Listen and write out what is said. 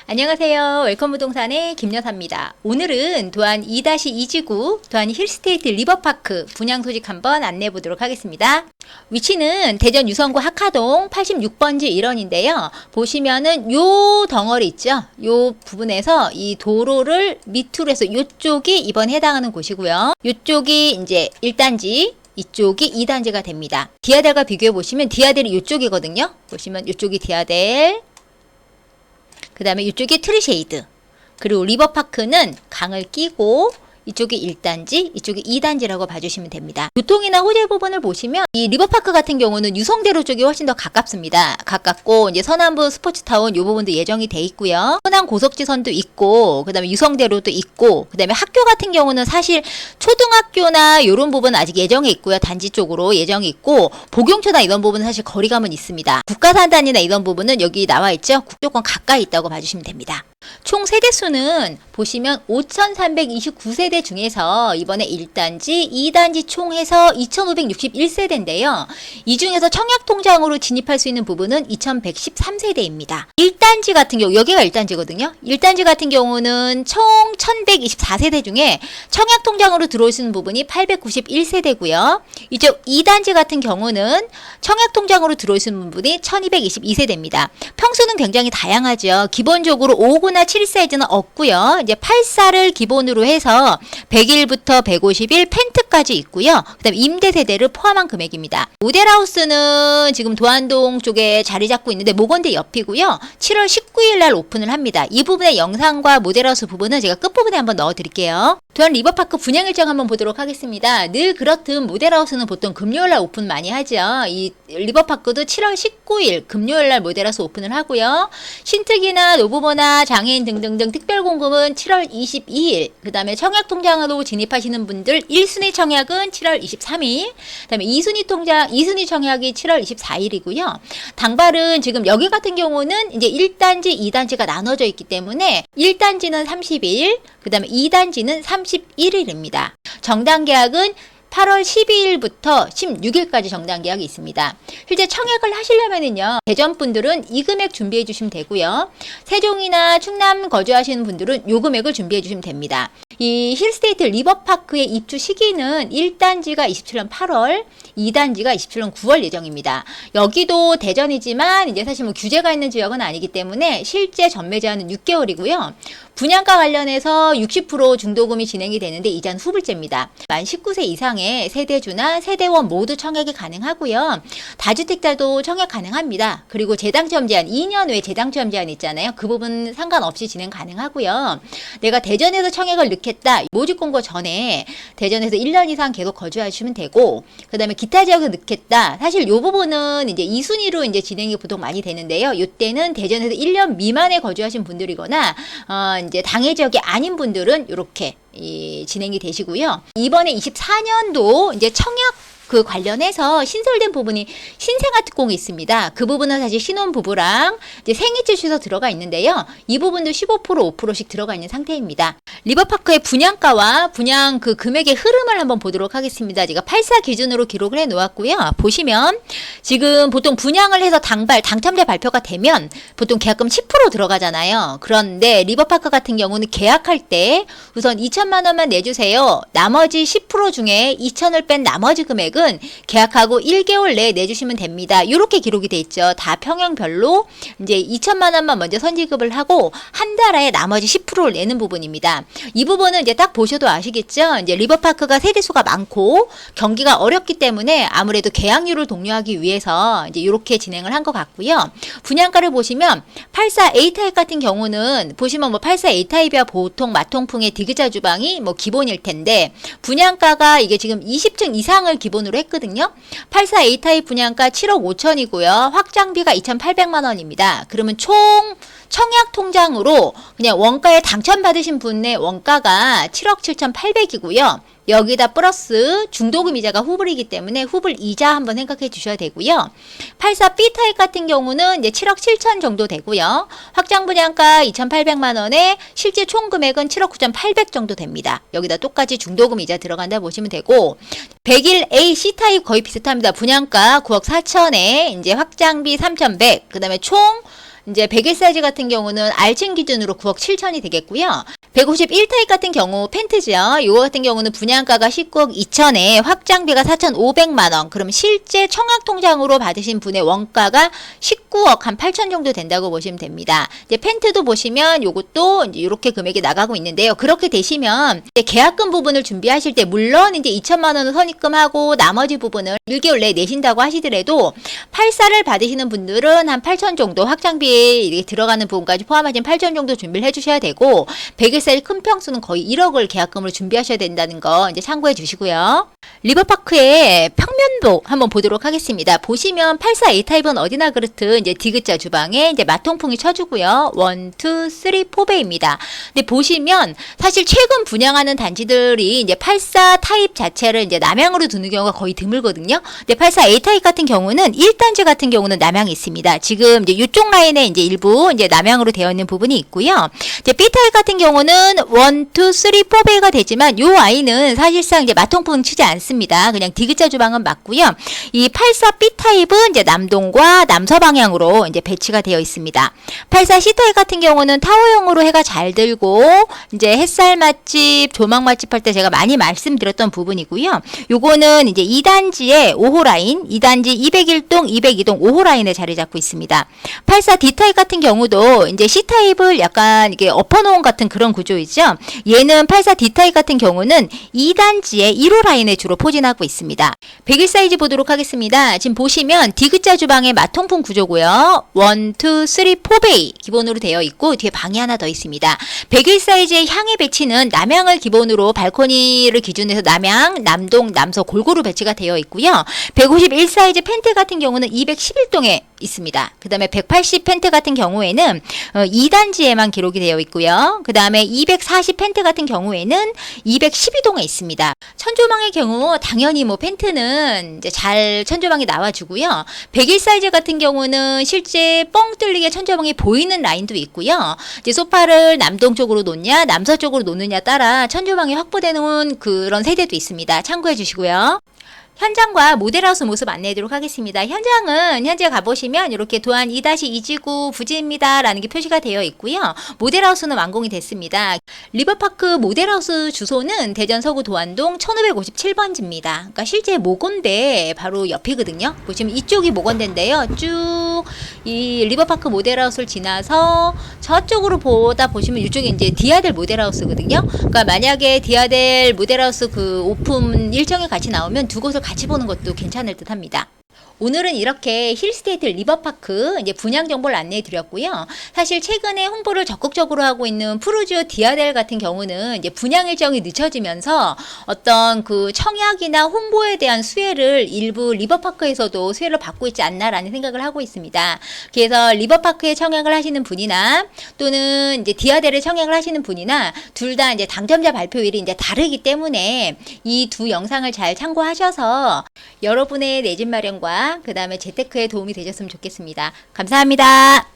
안녕하세요. 웰컴 부동산의 김여사입니다. 오늘은 도안 2-2지구 도안 힐스테이트 리버파크 분양 소식 한번 안내해 보도록 하겠습니다. 위치는 대전 유성구 하카동 86번지 1원인데요. 보시면은 요 덩어리 있죠? 요 부분에서 이 도로를 밑으로 해서 요쪽이 이번 해당하는 곳이고요. 요쪽이 이제 1단지, 이쪽이 2단지가 됩니다. 디아델과 비교해 보시면 디아델이 이쪽이거든요. 보시면 이쪽이 디아델, 그 다음에 이쪽이 트리쉐이드, 그리고 리버파크는 강을 끼고 이쪽이 1단지, 이쪽이 2단지라고 봐주시면 됩니다. 교통이나 호재 부분을 보시면 이 리버파크 같은 경우는 유성대로 쪽이 훨씬 더 가깝습니다. 가깝고 이제 서남부 스포츠타운 이 부분도 예정이 돼 있고요. 호남 고속지선도 있고, 그 다음에 유성대로도 있고, 그 다음에 학교 같은 경우는 사실 초등학교나 이런 부분은 아직 예정이 있고요. 단지 쪽으로 예정이 있고, 복용초나 이런 부분은 사실 거리감은 있습니다. 국가산단이나 이런 부분은 여기 나와 있죠. 국조권 가까이 있다고 봐주시면 됩니다. 총 세대수는 보시면 5,329세대 중에서 이번에 1단지, 2단지 총 해서 2,561세대인데요. 이 중에서 청약통장으로 진입할 수 있는 부분은 2,113세대입니다. 1단지 같은 경우, 여기가 1단지거든요. 1단지 같은 경우는 총 1,124세대 중에 청약통장으로 들어올 수 있는 부분이 891세대고요. 이쪽 2단지 같은 경우는 청약통장으로 들어올 수 있는 부분이 1,222세대입니다. 평수는 굉장히 다양하죠. 기본적으로 5구나 7사이즈는 없고요. 이제 84를 기본으로 해서 101부터 151 펜트까지 있고요. 그 다음에 임대 세대를 포함한 금액입니다. 모델하우스는 지금 도안동 쪽에 자리 잡고 있는데 모건대 옆이고요. 7월 19일 날 오픈을 합니다. 이 부분의 영상과 모델하우스 부분은 제가 끝부분에 한번 넣어 드릴게요. 도안 리버파크 분양 일정 한번 보도록 하겠습니다. 늘 그렇듯 모델하우스는 보통 금요일 날 오픈 많이 하죠. 이 리버파크도 7월 19일 금요일 날 모델하우스 오픈을 하고요. 신특이나 노부모나 장애인 등등등 특별공급은 7월 22일, 그 다음에 청약통장으로 진입하시는 분들 1순위 청약은 7월 23일, 그 다음에 2순위 청약이 7월 24일이고요. 당발은 지금 여기 같은 경우는 이제 1단지, 2단지가 나눠져 있기 때문에 1단지는 30일, 그 다음에 2단지는 31일입니다. 정당 계약은 8월 12일부터 16일까지 정당 계약이 있습니다. 실제 청약을 하시려면은요, 대전 분들은 이 금액 준비해 주시면 되고요. 세종이나 충남 거주하시는 분들은 요 금액을 준비해 주시면 됩니다. 이 힐스테이트 리버파크의 입주 시기는 1단지가 27년 8월, 2단지가 27년 9월 예정입니다. 여기도 대전이지만 이제 사실 뭐 규제가 있는 지역은 아니기 때문에 실제 전매 제한은 6개월이고요. 분양가 관련해서 60% 중도금이 진행이 되는데 이자는 후불제입니다. 만 19세 이상의 세대주나 세대원 모두 청약이 가능하고요. 다주택자도 청약 가능합니다. 그리고 재당첨 제한, 2년 외 재당첨 제한 있잖아요. 그 부분 상관없이 진행 가능하고요. 내가 대전에서 청약을 넣겠다, 모집 공고 전에 대전에서 1년 이상 계속 거주하시면 되고, 그 다음에 기타 지역에서 넣겠다. 사실 이 부분은 이제 2순위로 이제 진행이 보통 많이 되는데요. 이때는 대전에서 1년 미만에 거주하신 분들이거나 이제 당해 지역이 아닌 분들은 이렇게 진행이 되시고요. 이번에 24년도 이제 청약 그 관련해서 신설된 부분이 신생아특공이 있습니다. 그 부분은 사실 신혼부부랑 이제 생이실 순서 들어가 있는데요. 이 부분도 15% 5%씩 들어가 있는 상태입니다. 리버파크의 분양가와 분양 그 금액의 흐름을 한번 보도록 하겠습니다. 제가 84 기준으로 기록을 해 놓았고요. 보시면 지금 보통 분양을 해서 당첨자 발표가 되면 보통 계약금 10% 들어가잖아요. 그런데 리버파크 같은 경우는 계약할 때 우선 2천만 원만 내주세요. 나머지 10% 중에 2천을 뺀 나머지 금액은 계약하고 1개월 내에 내주시면 됩니다. 이렇게 기록이 돼 있죠. 다 평형별로 이제 2천만 원만 먼저 선지급을 하고 한 달에 나머지 10%를 내는 부분입니다. 이 부분은 이제 딱 보셔도 아시겠죠. 이제 리버파크가 세대수가 많고 경기가 어렵기 때문에 아무래도 계약률을 독려하기 위해서 이제 이렇게 진행을 한 것 같고요. 분양가를 보시면 84 A타입 같은 경우는 보시면 뭐 84 A타입이야 보통 마통풍의 디귿자 주방이 뭐 기본일 텐데 분양가가 이게 지금 20층 이상을 기본으로 했거든요. 84 A타입 분양가 7억 5천이고요. 확장비가 2,800만 원입니다. 그러면 총 청약 통장으로 그냥 원가에 당첨받으신 분의 원가가 7억 7,800이고요. 여기다 플러스 중도금 이자가 후불이기 때문에 후불 이자 한번 생각해 주셔야 되고요. 84 B타입 같은 경우는 이제 7억 7천 정도 되고요. 확장 분양가 2,800만 원에 실제 총 금액은 7억 9,800 정도 됩니다. 여기다 똑같이 중도금 이자 들어간다 보시면 되고 101 A C타입 거의 비슷합니다. 분양가 9억 4천에 이제 확장비 3,100, 그다음에 총 이제 101 사이즈 같은 경우는 R층 기준으로 9억 7천이 되겠고요. 151 타입 같은 경우 펜트죠. 이거 같은 경우는 분양가가 19억 2천에 확장비가 4,500만 원. 그럼 실제 청약 통장으로 받으신 분의 원가가 19억 한 8천 정도 된다고 보시면 됩니다. 이제 펜트도 보시면 요것도 이제 이렇게 금액이 나가고 있는데요. 그렇게 되시면 이제 계약금 부분을 준비하실 때 물론 이제 2천만 원은 선입금하고 나머지 부분을 1개월 내에 내신다고 하시더라도 84를 받으시는 분들은 한 8천 정도 확장비에 들어가는 부분까지 포함하신 8천 정도 준비를 해주셔야 되고 101세일 큰 평수는 거의 1억을 계약금으로 준비하셔야 된다는 거 이제 참고해 주시고요. 리버파크의 평면도 한번 보도록 하겠습니다. 보시면 84 A타입은 어디나 그렇듯 이제 디귿자 주방에 이제 마통풍이 쳐주고요. 1, 2, 3, 4배입니다. 근데 보시면 사실 최근 분양하는 단지들이 이제 84 타입 자체를 이제 남향으로 두는 경우가 거의 드물거든요. 근데 84 A타입 같은 경우는 1단지 같은 경우는 남향이 있습니다. 지금 이제 이쪽 라인에 이제 일부 이제 남향으로 되어 있는 부분이 있고요. 이제 B타입 같은 경우는 1, 2, 3, 4배가 되지만 요 아이는 사실상 이제 마통풍 치지 않습니다. 그냥 디귿자 주방은 맞고요. 이 84 B타입은 이제 남동과 남서 방향으로 이제 배치가 되어 있습니다. 84 C타입 같은 경우는 타워형으로 해가 잘 들고 이제 햇살 맛집, 조망 맛집 할 때 제가 많이 말씀드렸던 부분이고요. 요거는 이제 2단지의 5호 라인, 2단지 201동, 202동 5호 라인에 자리 잡고 있습니다. 84 D타입 같은 경우도 이제 C타입을 약간 이게 엎어놓은 같은 그런 구조이죠. 얘는 84 D타입 같은 경우는 2단지의 1호 라인에 주로 포진하고 있습니다. 101 사이즈 보도록 하겠습니다. 지금 보시면 디귿자 주방의 마통풍 구조고요. 1, 2, 3, 4베이 기본으로 되어 있고 뒤에 방이 하나 더 있습니다. 101 사이즈의 향의 배치는 남향을 기본으로 발코니를 기준해서 남향, 남동, 남서 골고루 배치가 되어 있고요. 151 사이즈 펜트 같은 경우는 211동에 있습니다. 그 다음에 180 펜트 같은 경우에는 2단지에만 기록이 되어 있고요. 그 다음에 240 펜트 같은 경우에는 212동에 있습니다. 천조망의 경우 당연히 뭐 펜트는 이제 잘 천조망이 나와주고요. 101 사이즈 같은 경우는 실제 뻥 뚫리게 천조망이 보이는 라인도 있고요. 이제 소파를 남동 쪽으로 놓냐 남서 쪽으로 놓느냐 따라 천조망이 확보되는 그런 세대도 있습니다. 참고해 주시고요. 현장과 모델하우스 모습 안내해드리도록 하겠습니다. 현장은 현재 가보시면 이렇게 도안 2-2지구 부지입니다 라는 게 표시가 되어 있고요. 모델하우스는 완공이 됐습니다. 리버파크 모델하우스 주소는 대전 서구 도안동 1557번지입니다. 그러니까 실제 모건대 바로 옆이거든요. 보시면 이쪽이 모건대인데요. 쭉 이 리버파크 모델하우스를 지나서 저쪽으로 보다 보시면 이쪽이 이제 디아델 모델하우스거든요. 그러니까 만약에 디아델 모델하우스 그 오픈 일정에 같이 나오면 두 곳을 같이 보는 것도 괜찮을 듯 합니다. 오늘은 이렇게 힐스테이트 리버파크 이제 분양 정보를 안내해 드렸고요. 사실 최근에 홍보를 적극적으로 하고 있는 푸르지오 디아델 같은 경우는 이제 분양 일정이 늦춰지면서 어떤 그 청약이나 홍보에 대한 수혜를 일부 리버파크에서도 수혜를 받고 있지 않나라는 생각을 하고 있습니다. 그래서 리버파크에 청약을 하시는 분이나 또는 이제 디아델에 청약을 하시는 분이나 둘 다 이제 당첨자 발표일이 이제 다르기 때문에 이 두 영상을 잘 참고하셔서 여러분의 내 집 마련과 그 다음에 재테크에 도움이 되셨으면 좋겠습니다. 감사합니다.